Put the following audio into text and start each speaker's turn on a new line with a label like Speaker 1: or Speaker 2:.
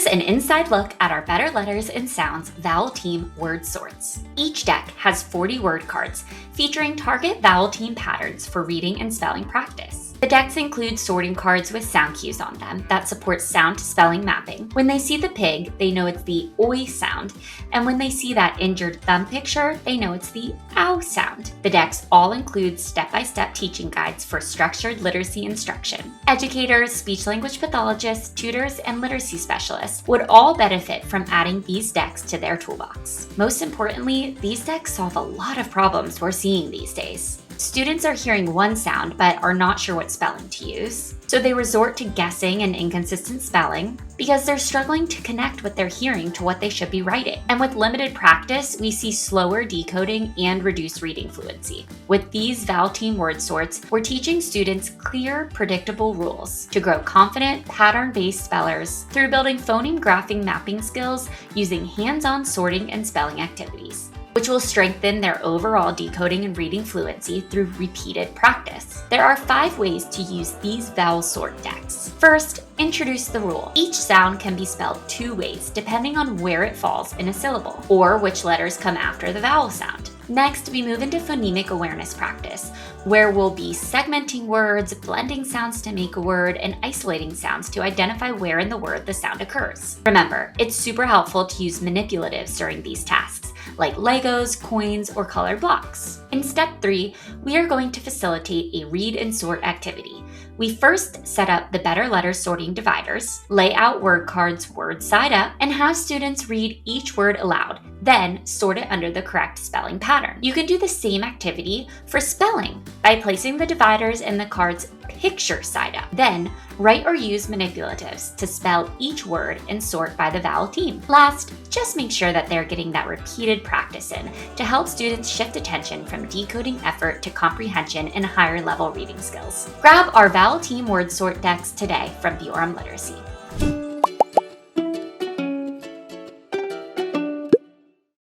Speaker 1: an inside look at our Better Letters and Sounds Vowel Team word sorts. Each deck has 40 word cards featuring target Vowel Team patterns for reading and spelling practice. The decks include sorting cards with sound cues on them that support sound to spelling mapping. When they see the pig, they know it's the oi sound, and when they see that injured thumb picture, they know it's the ow sound. The decks all include step-by-step teaching guides for structured literacy instruction. Educators, speech-language pathologists, tutors, and literacy specialists would all benefit from adding these decks to their toolbox. Most importantly, these decks solve a lot of problems we're seeing these days. Students are hearing one sound but are not sure what spelling to use, so they resort to guessing and inconsistent spelling because they're struggling to connect what they're hearing to what they should be writing. And with limited practice, we see slower decoding and reduced reading fluency. With these Vowel Team word sorts, we're teaching students clear, predictable rules to grow confident, pattern-based spellers through building phoneme graphing mapping skills using hands-on sorting and spelling activities, which will strengthen their overall decoding and reading fluency through repeated practice. There are 5 ways to use these vowel sort decks. First, introduce the rule. Each sound can be spelled 2 ways depending on where it falls in a syllable, or which letters come after the vowel sound. Next, we move into phonemic awareness practice, where we'll be segmenting words, blending sounds to make a word, and isolating sounds to identify where in the word the sound occurs. Remember, it's super helpful to use manipulatives during these tasks, like Legos, coins, or colored blocks. In step 3, we are going to facilitate a read and sort activity. We first set up the Better Letters sorting dividers, lay out word cards word side up, and have students read each word aloud, then sort it under the correct spelling pattern. You can do the same activity for spelling by placing the dividers in the cards picture side up. Then write or use manipulatives to spell each word and sort by the vowel team. Last, just make sure that they're getting that repeated practice in to help students shift attention from decoding effort to comprehension and higher level reading skills. Grab our Vowel Team word sort decks today from Bjorem Literacy.